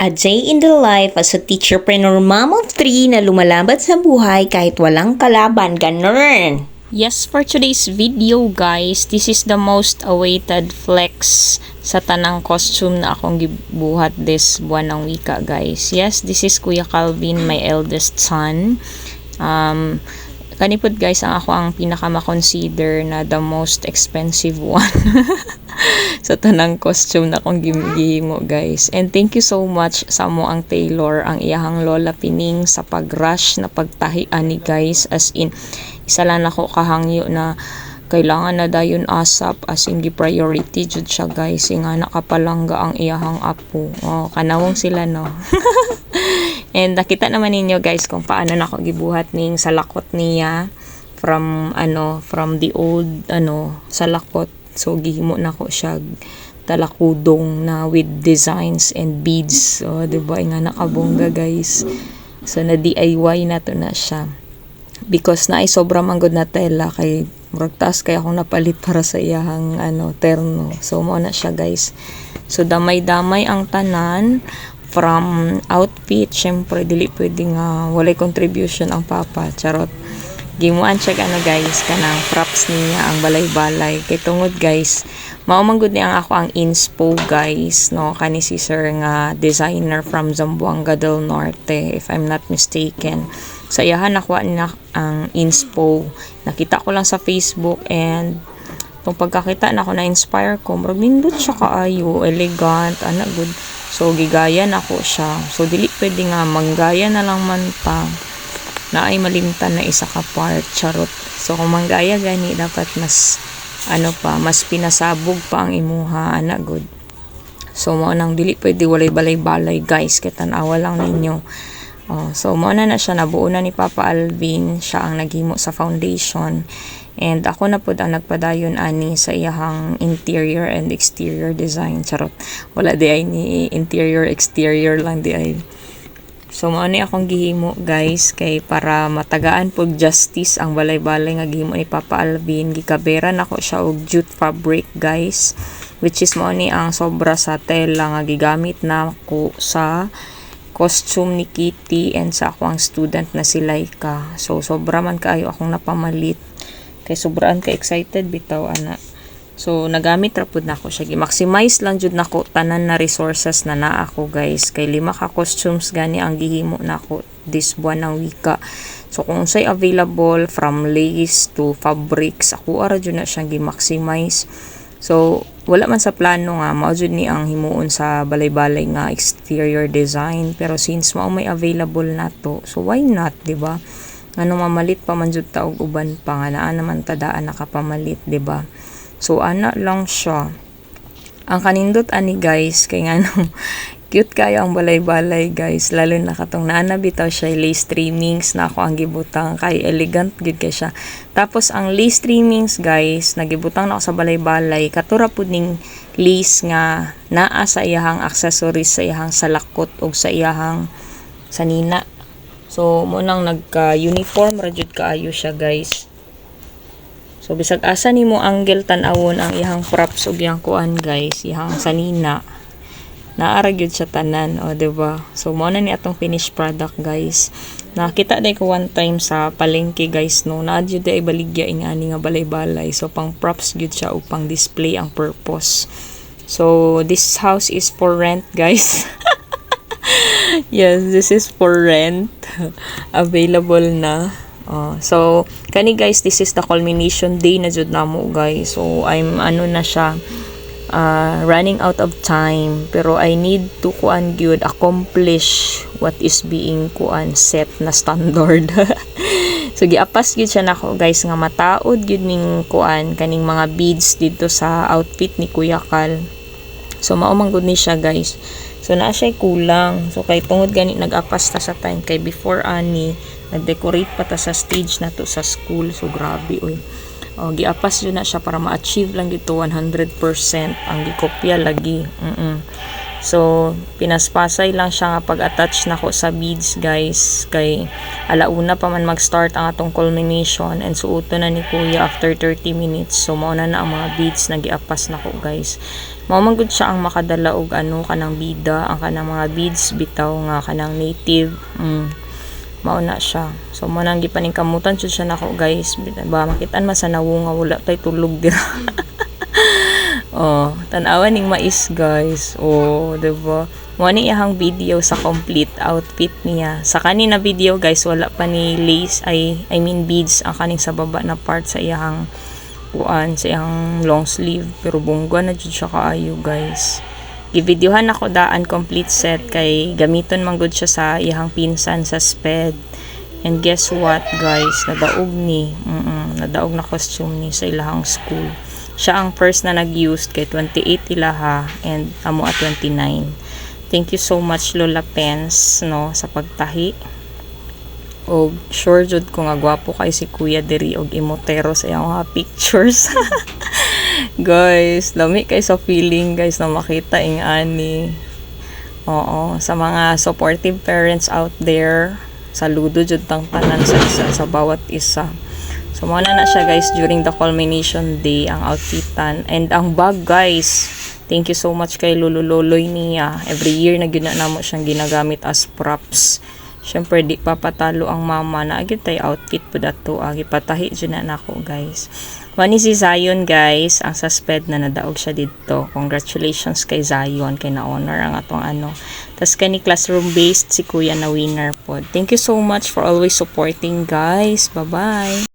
A day in the life as a teacherpreneur mom of 3 na lumalaban sa buhay kahit walang kalaban, ganun. Yes, for today's video guys, this is the most awaited flex sa tanang costume na akong gibuhat this buwan ng wika guys. Yes, this is Kuya Calvin, my eldest son. Kanipod guys, ang pinaka-consider na the most expensive one sa tanang costume na akong gihimo guys. And thank you so much sa mo ang tailor, ang iyahang lola Pining sa pag-rush na pagtahian ni guys, as in isa lang ako kahangyo na kailangan na dayon asap, as in priority jud siya guys, nga nakapalangga ang iyahang apo. Kanawong sila no. And nakita naman ninyo guys kung paano nako gibuhat ning salakot niya from the old salakot. So gihimo nako siya talakudong na with designs and beads. So diba nga nakabongga guys. So na DIY na to na siya. Because na ay sobra man gud na tela kay murag taas kay akong napalit para sa iyahang terno. So mo na siya guys. So damay-damay ang tanan from outfit. Syempre dili pwede nga walay contribution ang papa, charot. Gimuan siya guys kanang props niya ang balay-balay kay tungod guys mao man gud ni ang ako ang inspo guys no, kani si sir nga designer from Zamboanga del Norte if I'm not mistaken. Sa iyahan nakuha na ang inspo, nakita ko lang sa Facebook, and kung pagkakita na ako na inspire ko, murag nindot siya kaayo, elegant, good. So gigaya na ko siya. So dili pwede nga manggaya na lang man pa na ay malimtan na isa ka part, charot. So kung manggaya gani dapat mas mas pinasabog pa ang imuha, good. So mo nang dili pwede walay balay-balay guys, kay tan-awa lang ninyo. So mo na siya, nabuo na ni Papa Alvin, siya ang naghimo sa foundation. And ako na po ang nagpadayon ani sa iyahang interior and exterior design, charot. Wala di ay ni interior exterior lang di ay. So mo ni akong gihimo guys kay para matagaan pug justice ang balay-balay nga gihimo ni Papa Alvin. Gikaberan ako siya og jute fabric guys, which is mo ni ang sobra sa tela nga gigamit na ko sa costume ni Kitty and sa akong student na si Laika. So sobra man kaayo akong napamalit kay sobraan ka excited bitaw ana. So nagamit ra pud nako siya, gi-maximize lang jud nako tanan na resources na naa ako guys, kay 5 ka costumes gani ang gihimo nako this buwan ng wika. So kung say available from lace to fabrics, ako ara jud na siyang gi-maximize. So wala man sa plano nga mao jud ni ang himuon sa balay-balay nga exterior design, pero since mao may available na to, so why not, di ba? Mamalit pa man jud ta og uban pa nga naa naman tadaan nakapamalit, di ba? So ana lang siya. Ang kanindot ani guys kay cute kayo ang balay-balay guys, lalo na katong naana bitaw siya lace trimmings na ako ang gibutang, kay elegant gid kay siya. Tapos ang lace trimmings guys nagibutang na ako sa balay-balay, katura pud ning lace nga naa sa iyahang accessories, sa iyahang salakot ug sa iyahang sanina. So mo nang nagka-uniform ra jud kaayo siya guys. So bisag asa nimo angle tan-awon ang iyahang props ug iyang kuan guys, iyahang sanina, naara gyud sa tanan, diba? So mo na ni atong finished product guys. Nakita day ko one time sa palengke guys no, na jud ay baligya ingani nga balay-balay. So pang props gyud siya ug pang display ang purpose. So this house is for rent guys. Yes, this is for rent. Available na. So kani guys, this is the culmination day na jud namo guys. So I'm na siya, running out of time, pero I need to accomplish what is being set na standard. So giapas gyud siya nako guys nga mataod gyud ning kaning mga beads dito sa outfit ni Kuya Cal. So mao man gud ni siya guys. So naa siya kulang. So kay tungod gani nag-apas ta sa time, kay before ani nag-decorate pa ta sa stage na to sa school. So grabe oy. Giapas yun na siya para ma-achieve lang dito 100% ang gikopya lagi. So, pinaspasay lang siya nga pag-attach na ko sa beads, guys. Kay alauna pa man mag-start ang atong culmination and suoto na ni Kuya after 30 minutes. So, mauna na ang mga beads na giapas na ko, guys. Mamanggood siya ang makadala og kanang bida, ang kanang mga beads bitaw nga kanang native. Mauna siya. So, manang gipaningkamutan siya nako, guys. Ba makitaan man sa nawo nga wala tay tulog dira. Oh, tanawan ning mais, guys. Oh, diba? Mo ni iyang video sa complete outfit niya. Sa kanina video, guys, wala pa ni lace, I mean beads ang kaning sa baba na part sa iyang sa iyang long sleeve. Pero bungga na jud siya kaayo, guys. Givideohan ako daan complete set kay gamiton man gud siya sa iyang pinsan sa SPED. And guess what, guys? Nadaog na costume ni sa ilahang school. Siya ang first na nag-use kay 28 ilaha and amo at 29. Thank you so much Lola Pens no sa pagtahi. Og sure jud ko nga gwapo kay si Kuya diri og imotero sa iyang mga pictures. Guys, lami kay sa feeling, guys, na makita ing ani. Oo, sa mga supportive parents out there, saludo jud tang tanan sa bawat isa. So, muna na siya, guys, during the culmination day, ang outfitan. And ang bag, guys, thank you so much kay Lolo-Loloy niya. Every year, na mo siyang ginagamit as props. Siyempre, di papatalo ang mama na agad tayo outfit po dato. Ipatahi dyan na ako, guys. Wani si Zion, guys, ang suspect na nadaog siya dito. Congratulations kay Zion, kay na-honor ang atong ano. Tas kani classroom-based si Kuya na winner po. Thank you so much for always supporting, guys. Bye-bye!